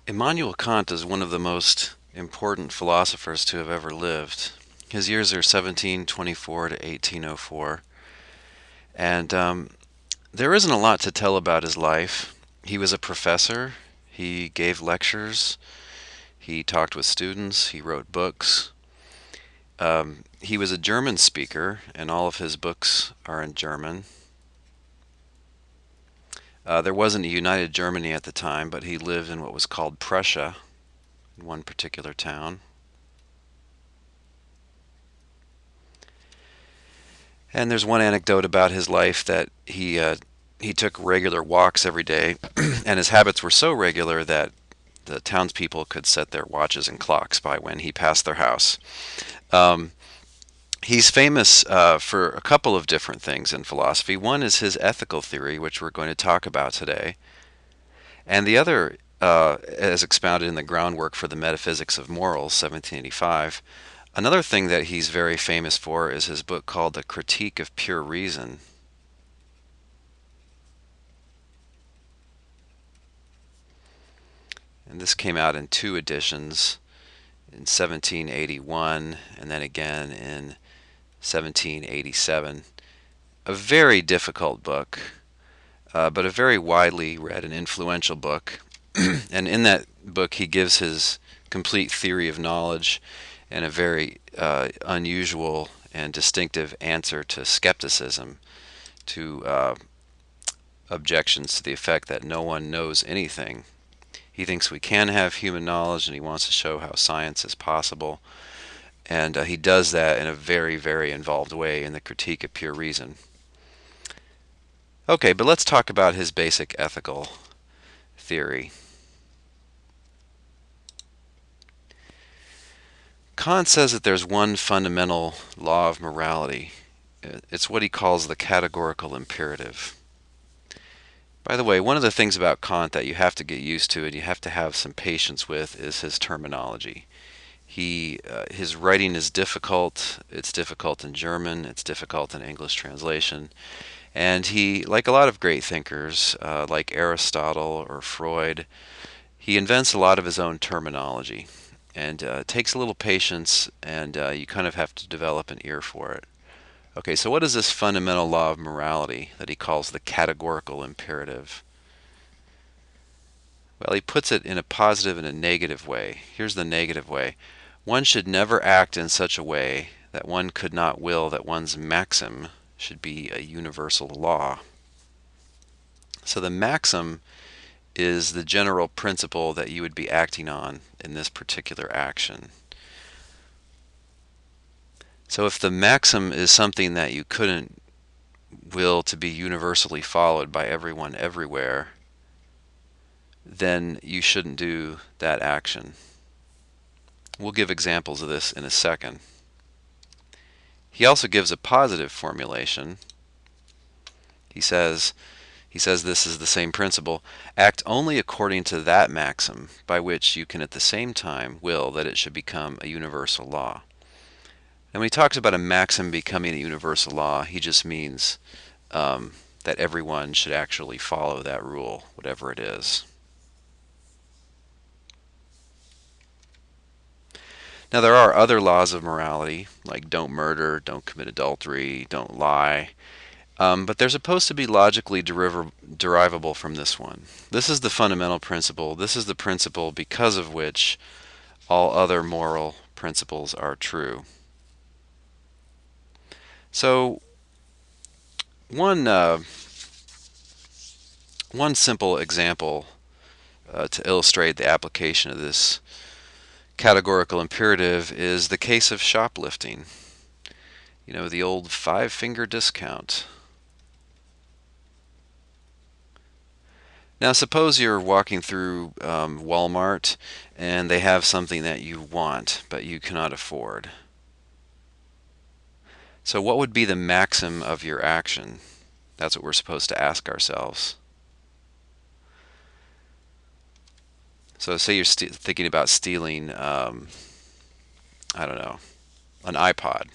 Immanuel Kant is one of the most important philosophers to have ever lived. His years are 1724 to 1804, and there isn't a lot to tell about his life. He was a professor, he gave lectures, he talked with students, he wrote books. He was a German speaker, and all of his books are in German. There wasn't a united Germany at the time, but he lived in what was called Prussia, in one particular town. And there's one anecdote about his life that he took regular walks every day, and his habits were so regular that the townspeople could set their watches and clocks by when he passed their house. Um, he's famous for a couple of different things in philosophy. One is his ethical theory, which we're going to talk about today, and the other, as expounded in the groundwork for the Metaphysics of Morals, 1785. Another thing that he's very famous for is his book called The Critique of Pure Reason. And this came out in two editions, in 1781 and then again in 1787. A very difficult book, but a very widely read and influential book. And in that book, he gives his complete theory of knowledge and a very unusual and distinctive answer to skepticism, to objections to the effect that no one knows anything. He thinks we can have human knowledge, and he wants to show how science is possible. And he does that in a very, very involved way in the Critique of Pure Reason. Okay, but let's talk about his basic ethical theory. Kant says that there's one fundamental law of morality. It's what he calls the categorical imperative. By the way, one of the things about Kant that you have to get used to and you have to have some patience with is his terminology. His writing is difficult. It's difficult in German. It's difficult in English translation. And he, like a lot of great thinkers, like Aristotle or Freud, he invents a lot of his own terminology. And it takes a little patience, and you kind of have to develop an ear for it. Okay, so what is this fundamental law of morality that he calls the categorical imperative? Well, he puts it in a positive and a negative way. Here's the negative way. One should never act in such a way that one could not will that one's maxim should be a universal law. So the maxim is the general principle that you would be acting on in this particular action. So if the maxim is something that you couldn't will to be universally followed by everyone everywhere, then you shouldn't do that action. We'll give examples of this in a second. He also gives a positive formulation. He says this is the same principle. Act only according to that maxim by which you can at the same time will that it should become a universal law. And when he talks about a maxim becoming a universal law, he just means that everyone should actually follow that rule, whatever it is. Now, there are other laws of morality, like don't murder, don't commit adultery, don't lie, but they're supposed to be logically derivable from this one. This is the fundamental principle. This is the principle because of which all other moral principles are true. So, one one simple example to illustrate the application of this categorical imperative is the case of shoplifting. You know, the old five-finger discount. Now, suppose you're walking through Walmart and they have something that you want but you cannot afford. So, what would be the maxim of your action? That's what we're supposed to ask ourselves. So, say you're thinking about stealing, I don't know, an iPod.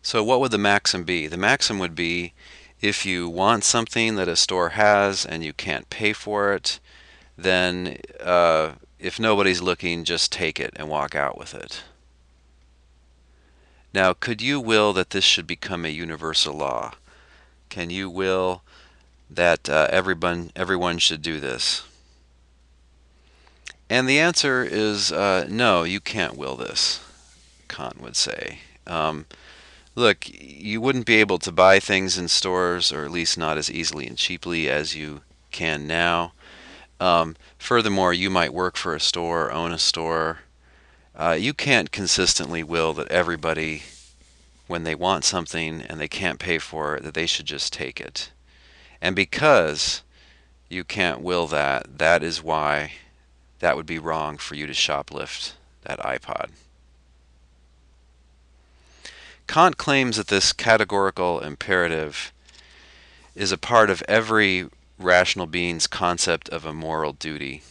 So, what would the maxim be? The maxim would be if you want something that a store has and you can't pay for it, then if nobody's looking, just take it and walk out with it. Now, could you will that this should become a universal law? Can you will that everyone should do this? And the answer is no, you can't will this, Kant would say. Look, you wouldn't be able to buy things in stores, or at least not as easily and cheaply as you can now. Furthermore, you might work for a store, own a store. You can't consistently will that everybody, when they want something and they can't pay for it, that they should just take it. And because you can't will that, that is why that would be wrong for you to shoplift that iPod. Kant claims that this categorical imperative is a part of every rational being's concept of a moral duty.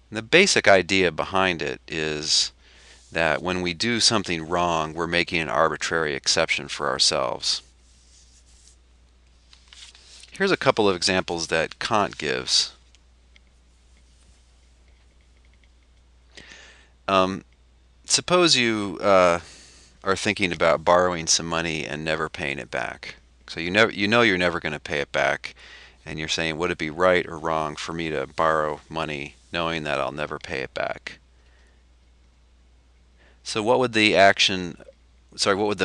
And the basic idea behind it is that when we do something wrong, we're making an arbitrary exception for ourselves. Here's a couple of examples that Kant gives. Suppose you are thinking about borrowing some money and never paying it back. So you know you're never going to pay it back, and you're saying, would it be right or wrong for me to borrow money knowing that I'll never pay it back? So what would the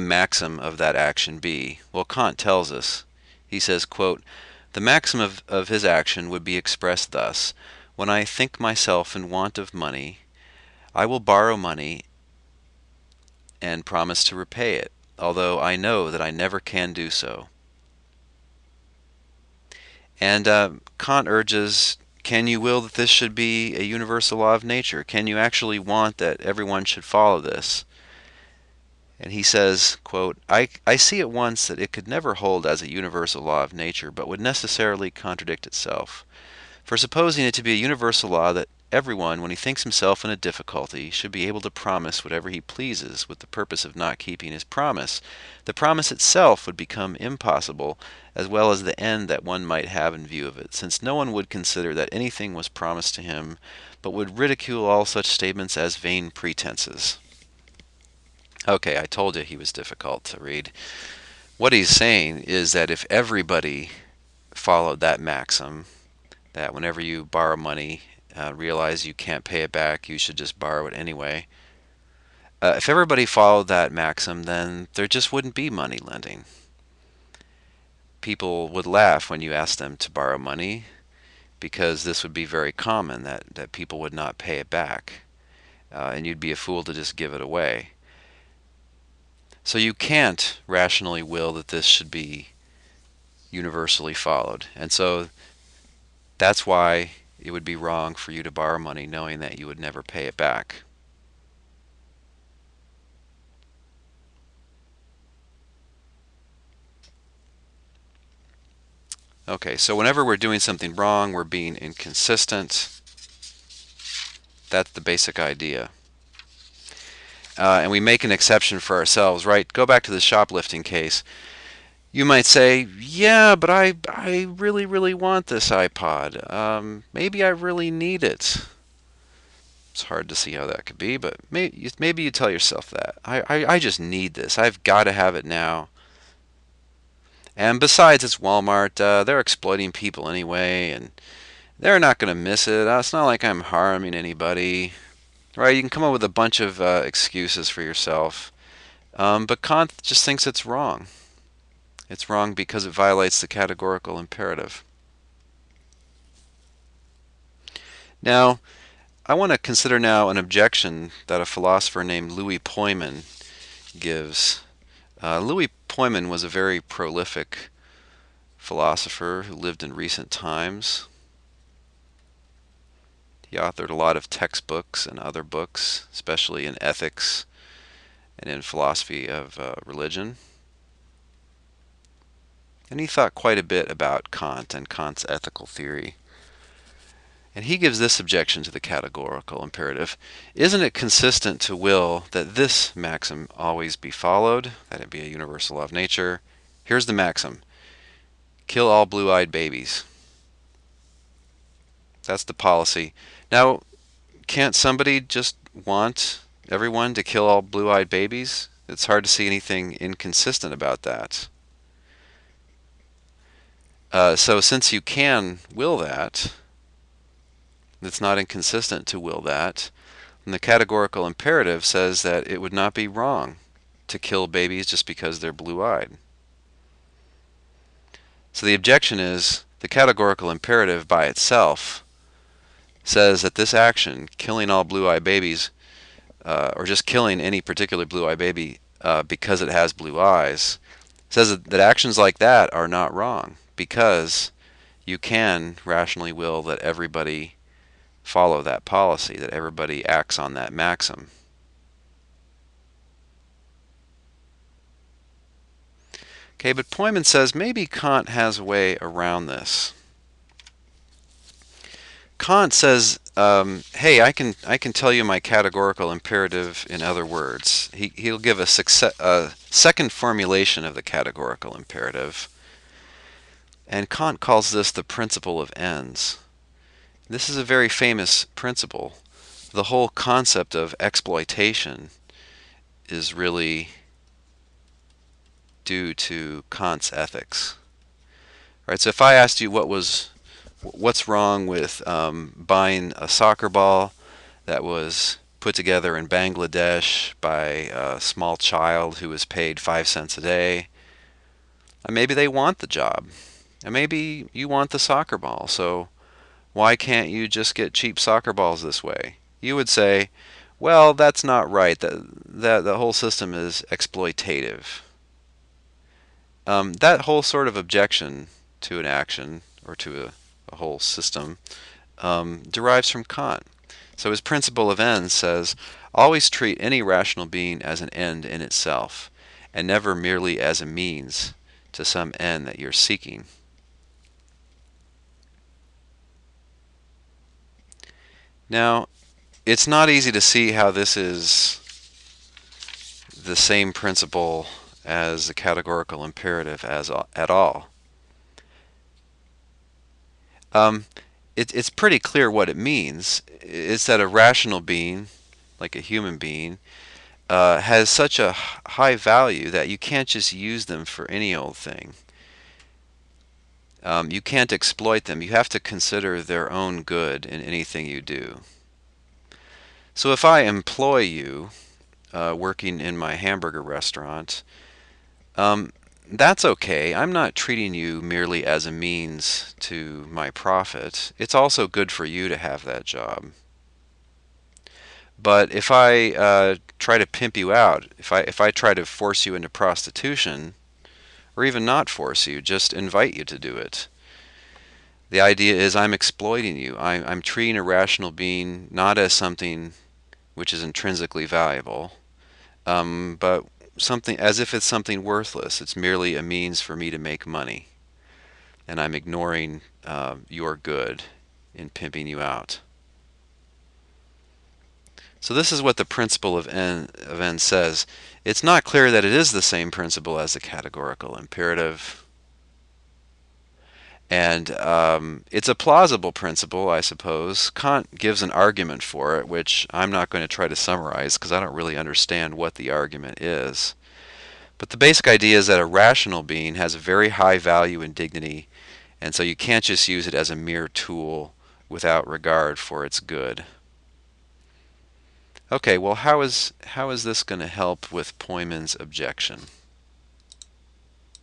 maxim of that action be? Well, Kant tells us. He says, quote, "The maxim of his action would be expressed thus: when I think myself in want of money, I will borrow money and promise to repay it, although I know that I never can do so." And Kant urges, can you will that this should be a universal law of nature? Can you actually want that everyone should follow this? And he says, quote, I see at once that it could never hold as a universal law of nature, but would necessarily contradict itself. For supposing it to be a universal law that everyone, when he thinks himself in a difficulty, should be able to promise whatever he pleases with the purpose of not keeping his promise, the promise itself would become impossible, as well as the end that one might have in view of it, since no one would consider that anything was promised to him, but would ridicule all such statements as vain pretenses. Okay, I told you he was difficult to read. What he's saying is that if everybody followed that maxim, that whenever you borrow money, realize you can't pay it back, you should just borrow it anyway. If everybody followed that maxim, then there just wouldn't be money lending. People would laugh when you asked them to borrow money, because this would be very common, that people would not pay it back, and you'd be a fool to just give it away. So you can't rationally will that this should be universally followed. And so that's why it would be wrong for you to borrow money knowing that you would never pay it back. Okay, so whenever we're doing something wrong, we're being inconsistent. That's the basic idea. And we make an exception for ourselves, right? Go back to the shoplifting case. You might say, yeah, but I really, really want this iPod. Maybe I really need it. It's hard to see how that could be, but maybe you tell yourself that. I just need this. I've got to have it now. And besides, it's Walmart. They're exploiting people anyway, and they're not going to miss it. It's not like I'm harming anybody. Right? You can come up with a bunch of excuses for yourself. But Kant just thinks it's wrong. It's wrong because it violates the categorical imperative. Now, I want to consider now an objection that a philosopher named Louis Pojman gives. Louis Pojman was a very prolific philosopher who lived in recent times. He authored a lot of textbooks and other books, especially in ethics and in philosophy of religion. And he thought quite a bit about Kant and Kant's ethical theory. And he gives this objection to the categorical imperative. Isn't it consistent to will that this maxim always be followed, that it be a universal law of nature? Here's the maxim: kill all blue-eyed babies. That's the policy. Now, can't somebody just want everyone to kill all blue-eyed babies? It's hard to see anything inconsistent about that. So since you can will that, it's not inconsistent to will that, and the categorical imperative says that it would not be wrong to kill babies just because they're blue-eyed. So the objection is the categorical imperative by itself says that this action, killing all blue-eyed babies, or just killing any particular blue-eyed baby because it has blue eyes, says that actions like that are not wrong because you can rationally will that everybody follow that policy, that everybody acts on that maxim. Okay, but Pojman says maybe Kant has a way around this. Kant says, hey, I can tell you my categorical imperative in other words. He'll give a second formulation of the categorical imperative, and Kant calls this the principle of ends. This is a very famous principle. The whole concept of exploitation is really due to Kant's ethics. Right, so if I asked you what's wrong with buying a soccer ball that was put together in Bangladesh by a small child who was paid 5 cents a day, maybe they want the job, and maybe you want the soccer ball, so why can't you just get cheap soccer balls this way? You would say, well, that's not right. The whole system is exploitative. That whole sort of objection to an action or to a whole system derives from Kant. So his principle of ends says, always treat any rational being as an end in itself, and never merely as a means to some end that you're seeking. Now, it's not easy to see how this is the same principle as the categorical imperative at all. It's pretty clear what it means. It's that a rational being, like a human being, has such a high value that you can't just use them for any old thing. You can't exploit them. You have to consider their own good in anything you do. So if I employ you working in my hamburger restaurant, that's okay. I'm not treating you merely as a means to my profit. It's also good for you to have that job. But if I try to pimp you out, if I try to force you into prostitution, or even not force you, just invite you to do it, the idea is I'm exploiting you. I'm treating a rational being not as something which is intrinsically valuable, but something as if it's something worthless. It's merely a means for me to make money, and I'm ignoring your good in pimping you out. So this is what the principle of end says. It's not clear that it is the same principle as the categorical imperative, and it's a plausible principle, I suppose. Kant gives an argument for it, which I'm not going to try to summarize because I don't really understand what the argument is. But the basic idea is that a rational being has a very high value and dignity, and so you can't just use it as a mere tool without regard for its good. Okay, well, how is this going to help with Pojman's objection?